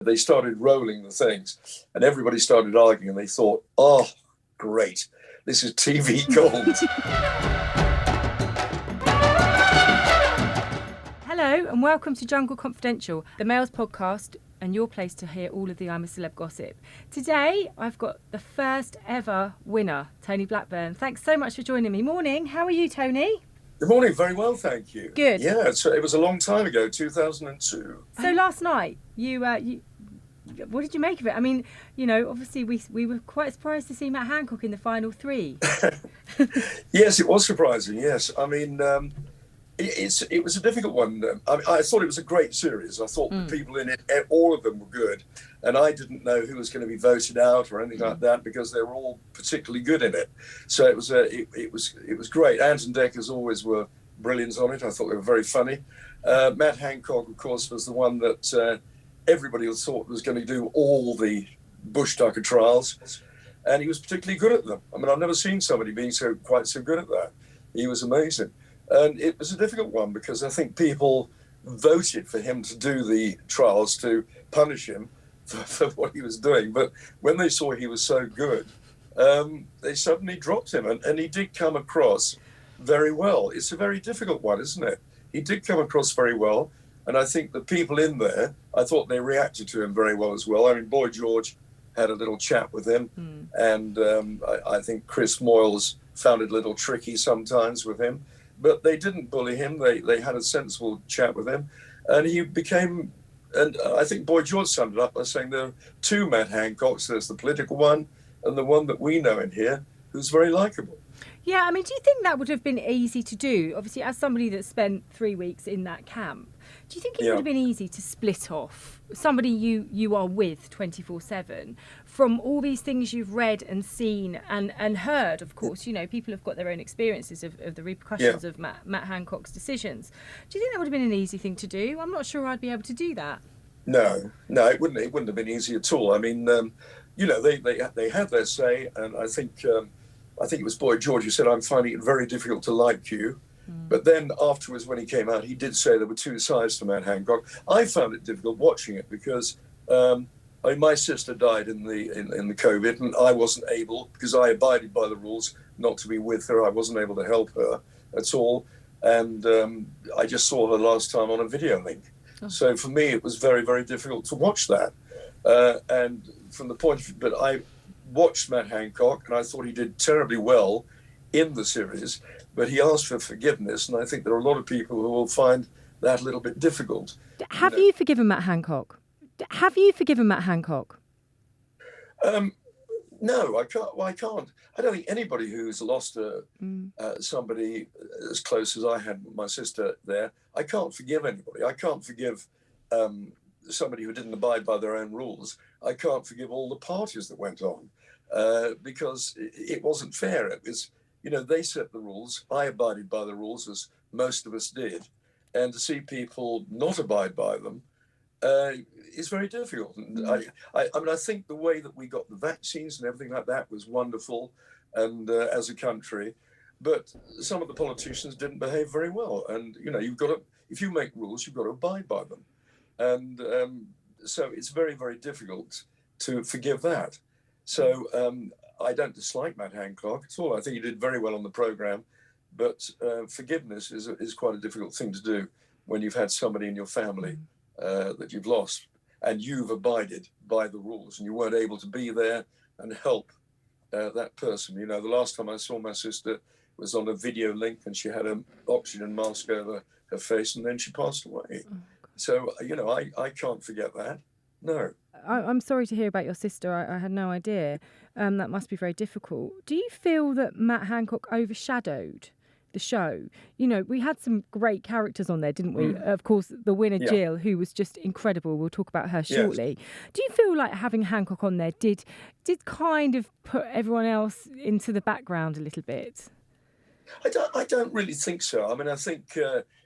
They started rolling the things and everybody started arguing and they thought, oh, great, this is TV gold. Hello and welcome to Jungle Confidential, the Mails podcast and your place to hear all of the I'm a Celeb gossip. Today I've got the first ever winner, Tony Blackburn. Thanks so much for joining me. Morning, how are you, Tony? Good morning, very well, thank you. Good. Yeah, it was a long time ago, 2002. So last night, you what did you make of it? I mean, you know, obviously we were quite surprised to see Matt Hancock in the final three. Yes, it was surprising, yes. I mean, it was a difficult one. I thought it was a great series. I thought the people in it, all of them were good. And I didn't know who was going to be voted out or anything like that because they were all particularly good in it. So it was great. Ant and Dec, as always, were brilliant on it. I thought they were very funny. Matt Hancock, of course, was the one that everybody thought was going to do all the Bush Tucker trials. And he was particularly good at them. I mean, I've never seen somebody being quite so good at that. He was amazing. And it was a difficult one because I think people voted for him to do the trials to punish him for what he was doing. But when they saw he was so good, they suddenly dropped him. And he did come across very well. It's a very difficult one, isn't it? He did come across very well. And I think the people in there, I thought they reacted to him very well as well. I mean, Boy George had a little chat with him. And I think Chris Moyles found it a little tricky sometimes with him. But they didn't bully him. They had a sensible chat with him. And he became, and I think Boy George summed it up by saying there are two Matt Hancocks. There's the political one and the one that we know in here who's very likeable. Yeah, I mean, do you think that would have been easy to do? Obviously, as somebody that spent 3 weeks in that camp, do you think it would have been easy to split off somebody you are with 24/7 from all these things you've read and seen and heard? Of course, you know, people have got their own experiences of the repercussions of Matt Hancock's decisions. Do you think that would have been an easy thing to do? I'm not sure I'd be able to do that. No, it wouldn't have been easy at all. I mean, you know, they had their say, and I think it was Boy George who said, "I'm finding it very difficult to like you." But then afterwards, when he came out, he did say there were two sides to Matt Hancock. I found it difficult watching it because my sister died in the COVID, and I wasn't able, because I abided by the rules, not to be with her. I wasn't able to help her at all, and I just saw her last time on a video link. So for me, it was very, very difficult to watch that. And from the point of view, but I watched Matt Hancock, and I thought he did terribly well in the series, but he asked for forgiveness, and I think there are a lot of people who will find that a little bit difficult. Have you forgiven Matt Hancock? Have you forgiven Matt Hancock? No, I can't. Well, I can't. I don't think anybody who's lost somebody as close as I had with my sister there, I can't forgive anybody. I can't forgive somebody who didn't abide by their own rules. I can't forgive all the parties that went on because it wasn't fair. It was, you know, they set the rules. I abided by the rules, as most of us did. And to see people not abide by them is very difficult. And I mean, I think the way that we got the vaccines and everything like that was wonderful, and as a country. But some of the politicians didn't behave very well. And, you know, you've got to, if you make rules, you've got to abide by them. And so it's very, very difficult to forgive that. So I don't dislike Matt Hancock at all. I think he did very well on the programme, but forgiveness is quite a difficult thing to do when you've had somebody in your family that you've lost and you've abided by the rules and you weren't able to be there and help that person. You know, the last time I saw my sister was on a video link and she had an oxygen mask over her face and then she passed away. So, you know, I can't forget that. No. I'm sorry to hear about your sister. I had no idea. That must be very difficult. Do you feel that Matt Hancock overshadowed the show? You know, we had some great characters on there, didn't we? Of course, the winner, Jill, who was just incredible. We'll talk about her shortly. Yes. Do you feel like having Hancock on there did kind of put everyone else into the background a little bit? I don't really think so. I mean, I think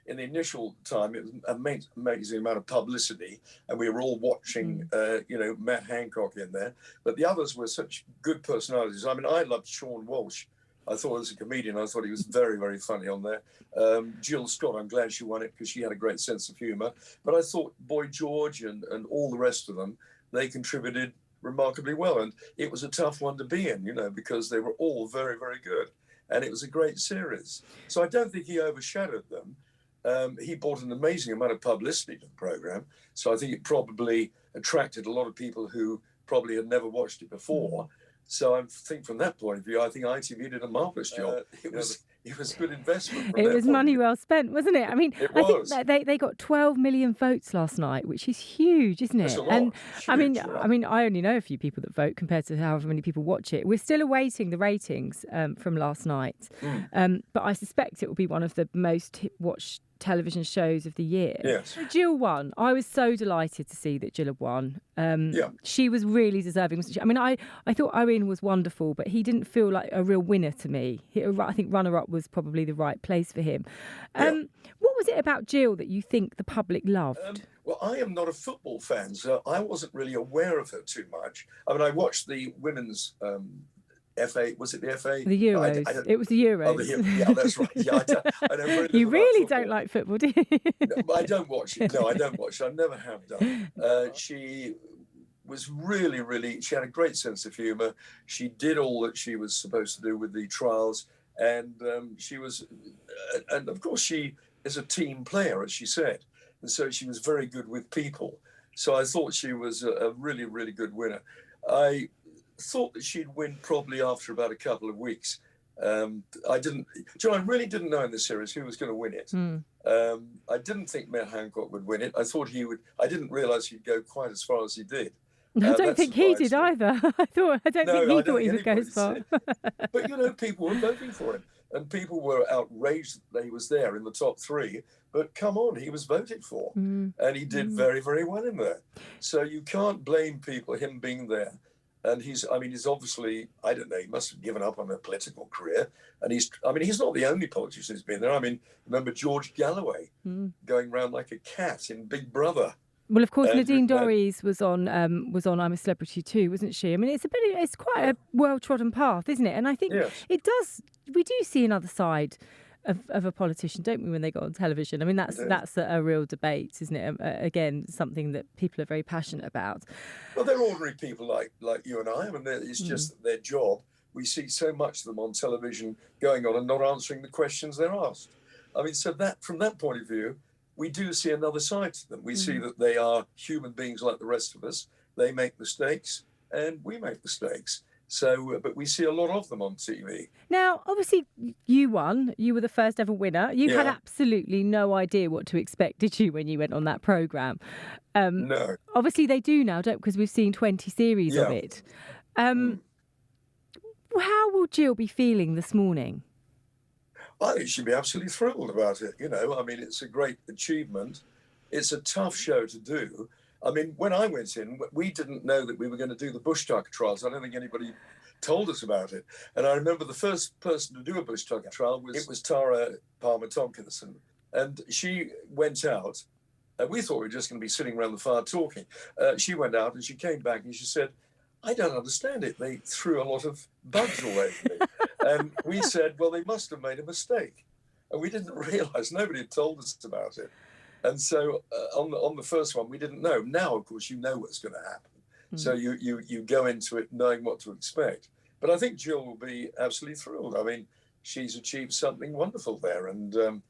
in the initial time, it was an amazing amount of publicity, and we were all watching, you know, Matt Hancock in there. But the others were such good personalities. I mean, I loved Sean Walsh, I thought as a comedian, I thought he was very, very funny on there. Jill Scott, I'm glad she won it because she had a great sense of humour. But I thought Boy George and all the rest of them, they contributed remarkably well. And it was a tough one to be in, because they were all very, very good. And it was a great series. So I don't think he overshadowed them. He brought an amazing amount of publicity to the programme. So I think it probably attracted a lot of people who probably had never watched it before. So I think from that point of view, I think ITV did a marvellous job. It was good investment. It was money well spent, wasn't it? I mean, I think that they got 12 million votes last night, which is huge, isn't it? That's a lot. And Huge, I mean, I only know a few people that vote compared to however many people watch it. We're still awaiting the ratings from last night, but I suspect it will be one of the most watched television shows of the year. Yes. Jill won. I was so delighted to see that Jill had won. She was really deserving, wasn't she? I mean, I thought Owen was wonderful, but he didn't feel like a real winner to me. I think runner-up was probably the right place for him. What was it about Jill that you think the public loved? Well, I am not a football fan, so I wasn't really aware of her too much. I mean, I watched the women's FA, was it the FA? The Euros. It was the Euros. Yeah, that's right. Yeah, I don't really you really don't like football, do you? No, I don't watch it. No, I don't watch it. I never have done. She was really, really, she had a great sense of humour. She did all that she was supposed to do with the trials. And she was, and of course she is a team player, as she said. And so she was very good with people. So I thought she was a really, really good winner. I thought that she'd win probably after about a couple of weeks. I really didn't know in this series who was going to win it. I didn't think Matt Hancock would win it. I thought he would. I didn't realise he'd go quite as far as he did. I don't think he did either. I don't think he thought he would go as far. But people were voting for him, and people were outraged that he was there in the top three. But come on, he was voted for, and he did very, very well in there. So you can't blame him being there. And he's obviously, I don't know, he must have given up on a political career. And he's not the only politician who's been there. I mean, remember George Galloway going around like a cat in Big Brother. Well, of course, Nadine Dorries was on I'm a Celebrity too, wasn't she? I mean, it's quite a well-trodden path, isn't it? And I think we do see another side of a politician, don't we, when they go on television? I mean, that's a real debate, isn't it? Again, something that people are very passionate about. Well, they're ordinary people like you and I. I mean, it's just their job. We see so much of them on television going on and not answering the questions they're asked. I mean, so that from that point of view, we do see another side to them. We see that they are human beings like the rest of us. They make mistakes and we make mistakes. So, but we see a lot of them on TV. Now, obviously, you won. You were the first ever winner. You had absolutely no idea what to expect, did you, when you went on that programme? No. Obviously, they do now, don't? Because we've seen 20 series of it. How will Jill be feeling this morning? I think she'd be absolutely thrilled about it. I mean, it's a great achievement. It's a tough show to do. I mean, when I went in, we didn't know that we were going to do the bush tucker trials. I don't think anybody told us about it. And I remember the first person to do a bush tucker trial was Tara Palmer-Tompkinson. And she went out, and we thought we were just going to be sitting around the fire talking. She went out and she came back and she said, I don't understand it. They threw a lot of bugs all over me. And we said, well, they must have made a mistake. And we didn't realise, nobody had told us about it. And so on the first one, we didn't know. Now, of course, you know what's going to happen. So you go into it knowing what to expect. But I think Jill will be absolutely thrilled. I mean, she's achieved something wonderful there. And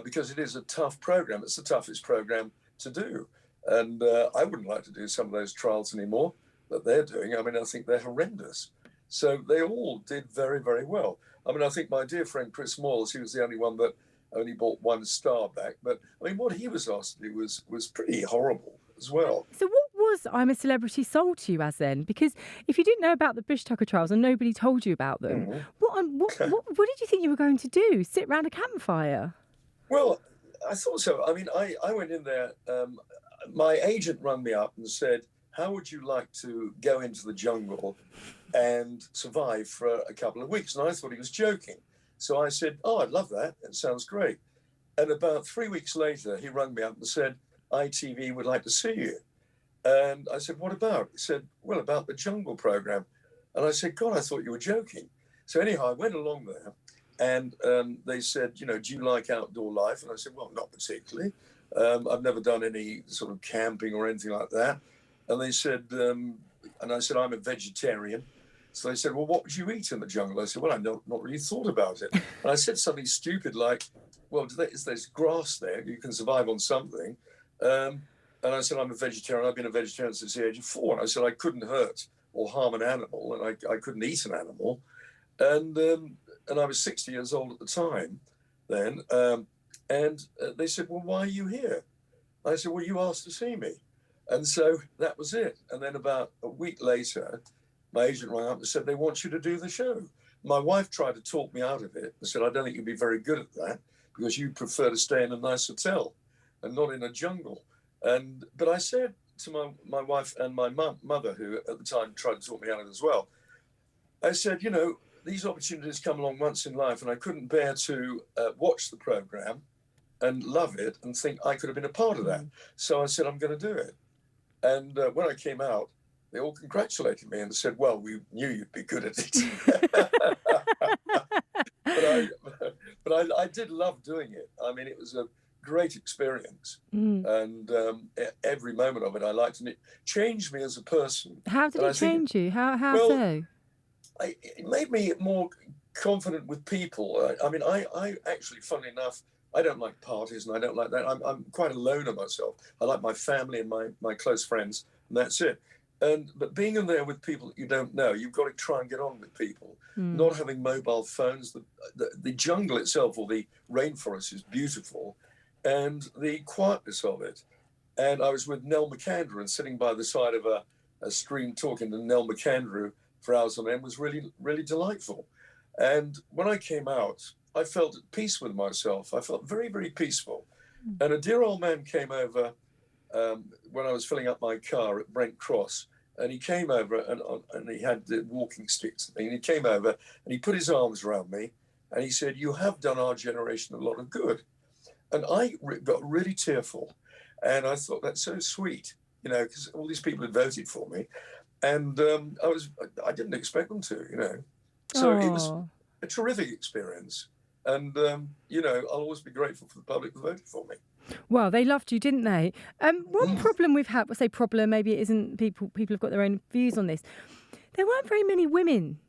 because it is a tough programme. It's the toughest programme to do. And I wouldn't like to do some of those trials anymore that they're doing. I mean, I think they're horrendous. So they all did very, very well. I mean, I think my dear friend Chris Moores, he was the only one that only bought 1 star back. But, I mean, what he was asked to do was pretty horrible as well. So what was I'm a Celebrity sold to you as then? Because if you didn't know about the bush tucker trials and nobody told you about them, what did you think you were going to do? Sit round a campfire? Well, I thought so. I mean, I went in there. My agent rang me up and said, how would you like to go into the jungle and survive for a couple of weeks? And I thought he was joking. So I said, oh, I'd love that. It sounds great. And about 3 weeks later, he rang me up and said, ITV would like to see you. And I said, what about? He said, well, about the jungle programme. And I said, God, I thought you were joking. So anyhow, I went along there, and they said, do you like outdoor life? And I said, well, not particularly. I've never done any sort of camping or anything like that. And they said, and I said, I'm a vegetarian. So they said, well, what would you eat in the jungle? I said, well, I've not really thought about it. And I said something stupid like, well, there's grass there. You can survive on something. And I said, I'm a vegetarian. I've been a vegetarian since the age of 4. And I said, I couldn't hurt or harm an animal, and I couldn't eat an animal. And I was 60 years old at the time then. And they said, well, why are you here? I said, well, you asked to see me. And so that was it. And then about a week later, my agent rang up and said, they want you to do the show. My wife tried to talk me out of it and said, I don't think you'd be very good at that because you prefer to stay in a nice hotel and not in a jungle. But I said to my wife and my mother, who at the time tried to talk me out of it as well, I said, these opportunities come along once in life, and I couldn't bear to watch the program and love it and think I could have been a part of that. So I said, I'm going to do it. And when I came out, they all congratulated me and said, well, we knew you'd be good at it. but I did love doing it. I mean, it was a great experience. And every moment of it I liked, and it changed me as a person. How did it change you? How so? It made me more confident with people. I actually, funnily enough, I don't like parties and I don't like that. I'm quite a loner myself. I like my family and my close friends, and that's it. But being in there with people that you don't know, you've got to try and get on with people. Not having mobile phones. The jungle itself, or the rainforest, is beautiful, and the quietness of it. And I was with Nell McAndrew and sitting by the side of a stream talking to Nell McAndrew for hours on end was really, really delightful. And when I came out, I felt at peace with myself. I felt very, very peaceful. And a dear old man came over when I was filling up my car at Brent Cross, and he came over and he had the walking sticks and he came over and he put his arms around me and he said, you have done our generation a lot of good. And I got really tearful, and I thought, that's so sweet, because all these people had voted for me, and I didn't expect them to, So It was a terrific experience. And, I'll always be grateful for the public who voted for me. Well, they loved you, didn't they? One problem we've had, maybe it isn't, people have got their own views on this. There weren't very many women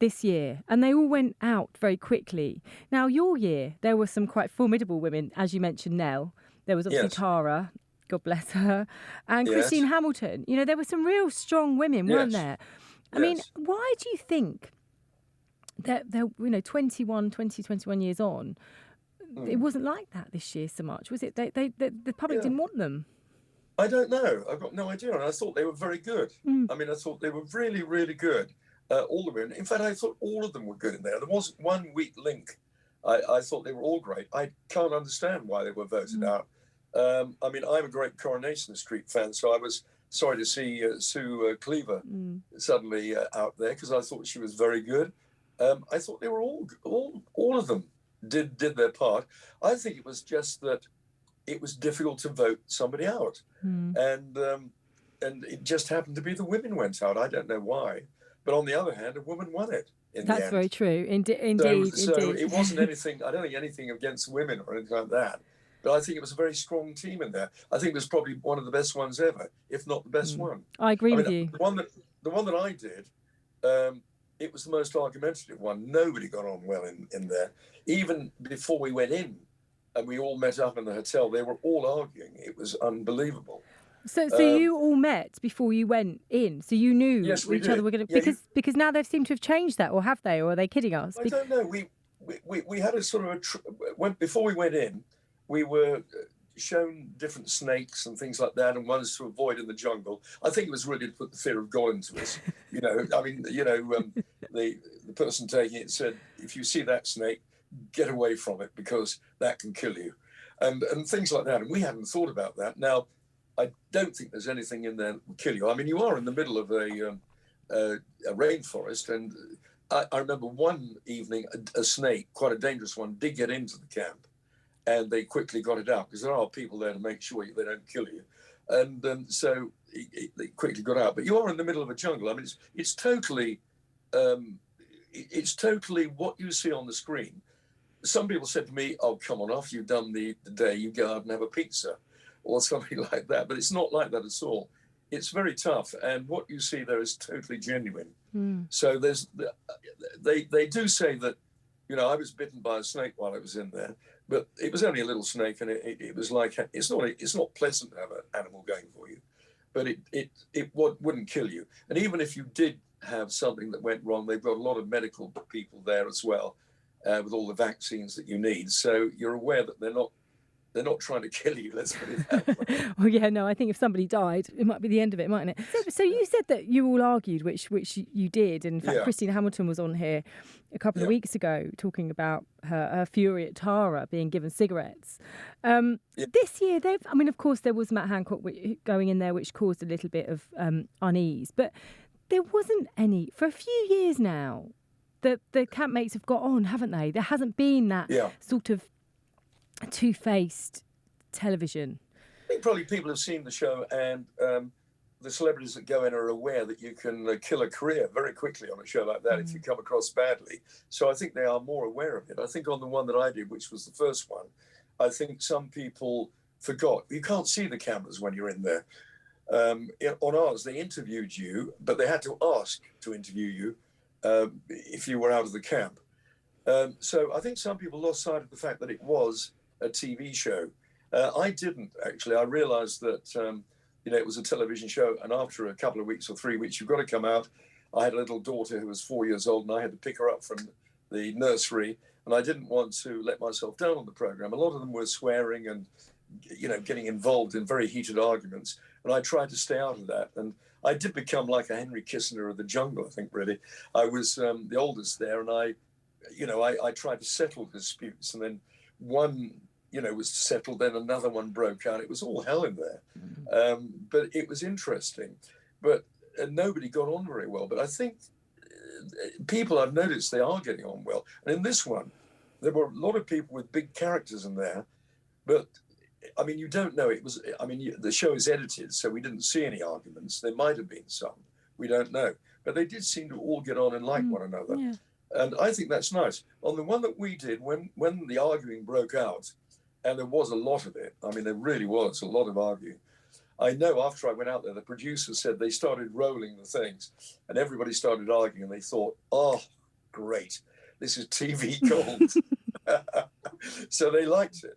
this year, and they all went out very quickly. Now, your year, there were some quite formidable women, as you mentioned, Nell. There was obviously Tara, God bless her, and Christine Hamilton. There were some real strong women, weren't there? I mean, why do you think that they're 21 years on, it wasn't like that this year so much, was it? The public didn't want them. I don't know. I've got no idea. And I thought they were very good. I mean, I thought they were really, really good. All the women. In fact, I thought all of them were good in there. There wasn't one weak link. I thought they were all great. I can't understand why they were voted out. I'm a great Coronation Street fan, so I was sorry to see Sue Cleaver suddenly out there, because I thought she was very good. I thought they were all of them did their part. I think it was just that it was difficult to vote somebody out, and it just happened to be the women went out. I don't know why, but on the other hand, a woman won it. That's very true. Indeed. So it wasn't anything. I don't think anything against women or anything like that. But I think it was a very strong team in there. I think it was probably one of the best ones ever, if not the best one. I agree with you. The one that I did, it was the most argumentative one. Nobody got on well in there. Even before we went in and we all met up in the hotel, they were all arguing. It was unbelievable. So you all met before you went in, so you knew each other were going to... Because now they seem to have changed that, or have they, or are they kidding us? I don't know. We had a sort of before we went in, we were shown different snakes and things like that, and ones to avoid in the jungle. I think it was really to put the fear of God into us. The person taking it said, if you see that snake, get away from it, because that can kill you, and things like that. And we hadn't thought about that. Now, I don't think there's anything in there that will kill you. I mean, you are in the middle of a rainforest, and I remember one evening a snake, quite a dangerous one, did get into the camp, and they quickly got it out, because there are people there to make sure they don't kill you. And so they quickly got out. But you are in the middle of a jungle. I mean, it's totally it's totally what you see on the screen. Some people said to me, "Oh, come on, after you've done the day, you go out and have a pizza," or something like that. But it's not like that at all. It's very tough, and what you see there is totally genuine. So they do say that, I was bitten by a snake while I was in there, but it was only a little snake, and it was like it's not pleasant to have an animal going for you, but it wouldn't kill you. And even if you did have something that went wrong, they've got a lot of medical people there as well, with all the vaccines that you need. So you're aware that they're not trying to kill you, let's put it that way. Well, yeah, no, I think if somebody died, it might be the end of it, mightn't it? So you said that you all argued, which you did. In fact, Christina Hamilton was on here a couple of weeks ago talking about her fury at Tara being given cigarettes. This year, of course, there was Matt Hancock going in there, which caused a little bit of unease. But there wasn't any. For a few years now, the campmates have got on, haven't they? There hasn't been that sort of two-faced television. I think probably people have seen the show, and the celebrities that go in are aware that you can kill a career very quickly on a show like that if you come across badly. So I think they are more aware of it. I think on the one that I did, which was the first one, I think some people forgot. You can't see the cameras when you're in there. On ours, they interviewed you, but they had to ask to interview you if you were out of the camp. So I think some people lost sight of the fact that it was a TV show. I didn't, actually. I realised that, it was a television show, and after a couple of weeks or 3 weeks, you've got to come out. I had a little daughter who was 4 years old, and I had to pick her up from the nursery, and I didn't want to let myself down on the programme. A lot of them were swearing and, getting involved in very heated arguments, and I tried to stay out of that. And I did become like a Henry Kissinger of the jungle, I think, really. I was the oldest there, and I tried to settle disputes, and then one, was settled, then another one broke out. It was all hell in there. But it was interesting. But nobody got on very well. But I think people, I've noticed, they are getting on well. And in this one, there were a lot of people with big characters in there. But, you don't know. The show is edited, so we didn't see any arguments. There might have been some. We don't know. But they did seem to all get on and like one another. Yeah. And I think that's nice. On the one that we did, when the arguing broke out, and there was a lot of it, there really was a lot of arguing. I know after I went out there, the producers said they started rolling the things, and everybody started arguing, and they thought, oh, great, this is TV gold. So they liked it.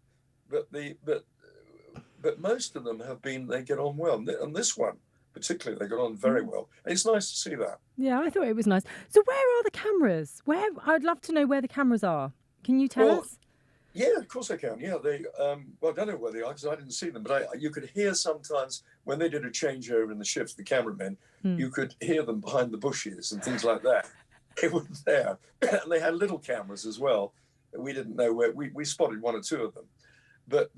But most of them they get on well. And this one, particularly, they got on very well. And it's nice to see that. Yeah, I thought it was nice. So where are the cameras? I'd love to know where the cameras are. Can you tell us? Yeah, of course I can. Yeah, they. I don't know where they are because I didn't see them. But you could hear sometimes when they did a changeover in the shifts, the cameramen, you could hear them behind the bushes and things like that. They were there, and they had little cameras as well. We didn't know where. We spotted one or two of them, but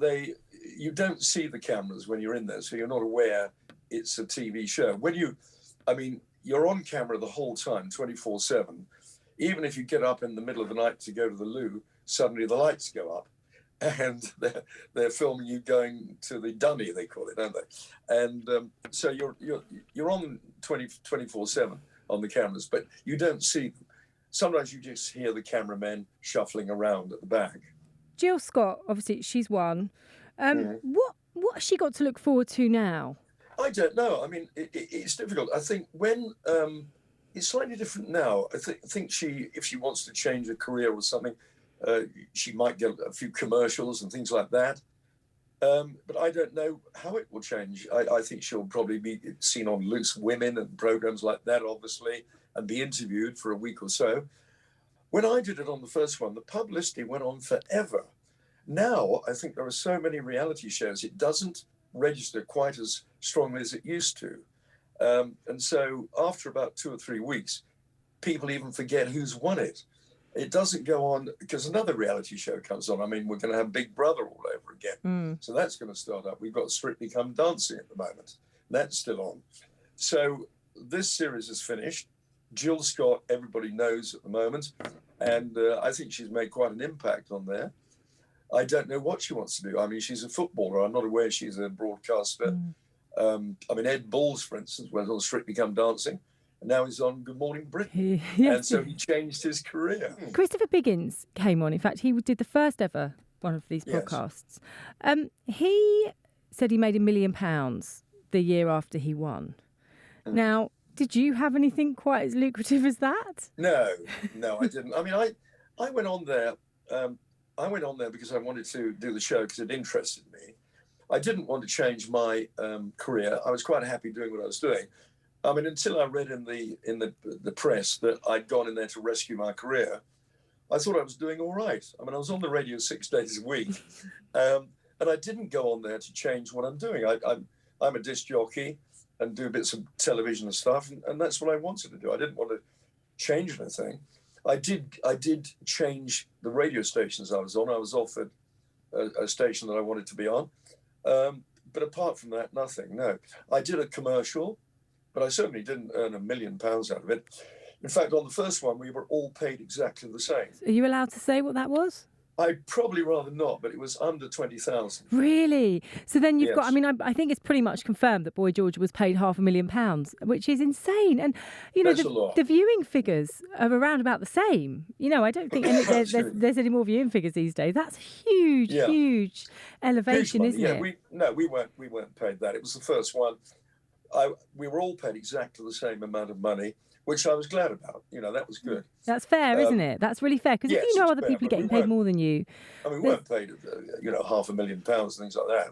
you don't see the cameras when you're in there, so you're not aware it's a TV show. When you're on camera the whole time, 24/7. Even if you get up in the middle of the night to go to the loo, suddenly the lights go up, and they're filming you going to the dunny, they call it, don't they? And so you're on 24/7 on the cameras, but you don't see them. Sometimes you just hear the cameramen shuffling around at the back. Jill Scott, obviously, she's won. What has she got to look forward to now? I don't know. It's difficult. I think when it's slightly different now. I think if she wants to change her career or something, she might get a few commercials and things like that. But I don't know how it will change. I think she'll probably be seen on Loose Women and programs like that, obviously, and be interviewed for a week or so. When I did it on the first one, the publicity went on forever. Now, I think there are so many reality shows, it doesn't register quite as strongly as it used to. And so after about 2 or 3 weeks, people even forget who's won it. It doesn't go on because another reality show comes on. We're going to have Big Brother all over again. So that's going to start up. We've got Strictly Come Dancing at the moment. That's still on. So this series is finished. Jill Scott, everybody knows at the moment. And I think she's made quite an impact on there. I don't know what she wants to do. She's a footballer. I'm not aware she's a broadcaster. Ed Balls, for instance, was on Strictly Come Dancing. and now he's on Good Morning Britain. Yes. And so he changed his career. Christopher Biggins came on. In fact, he did the first ever one of these podcasts. He said he made £1 million the year after he won. Now, did you have anything quite as lucrative as that? No, I didn't. I mean, I went on there. I went on there because I wanted to do the show because it interested me. I didn't want to change my career. I was quite happy doing what I was doing. I mean, until I read in the press that I'd gone in there to rescue my career, I thought I was doing all right. I mean, I was on the radio 6 days a week, and I didn't go on there to change what I'm doing. I'm a disc jockey and do bits of television and stuff, and that's what I wanted to do. I didn't want to change anything. I did change the radio stations I was on. I was offered a station that I wanted to be on, but apart from that, nothing. No, I did a commercial, but I certainly didn't earn £1 million out of it. In fact, on the first one, we were all paid exactly the same. Are you allowed to say what that was? I'd probably rather not, but it was under 20,000. Really? So then you've got, I mean, I think it's pretty much confirmed that Boy George was paid £500,000, which is insane. And, you know, the viewing figures are around about the same. You know, I don't think there's any more viewing figures these days. That's huge, huge elevation, isn't it? We weren't paid that. It was the first one. We were all paid exactly the same amount of money, which I was glad about. You know, that was good. That's fair, isn't it? That's really fair. Because if you know other people are getting paid more than you... I mean, we weren't paid, £500,000, things like that.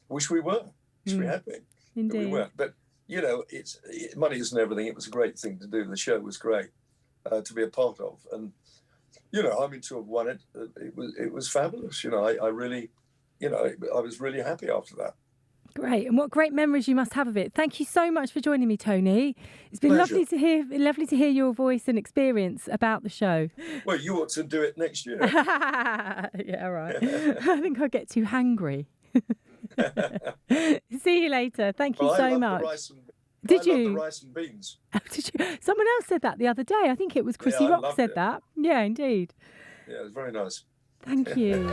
Wish we were. Wish we had been. Indeed. But we weren't. But, you know, money isn't everything. It was a great thing to do. The show was great to be a part of. And, you know, I mean, to have won it, it was fabulous. You know, I really, you know, I was really happy after that. Great, and what great memories you must have of it. Thank you so much for joining me, Tony. It's been lovely to hear your voice and experience about the show. Well, you ought to do it next year. Yeah, right. I think I'll get too hangry. See you later. Thank you so much. Did you? I love the rice and beans. Did you? Someone else said that the other day. I think it was Chrissy Rock said that. Yeah, indeed. Yeah, it was very nice. Thank you.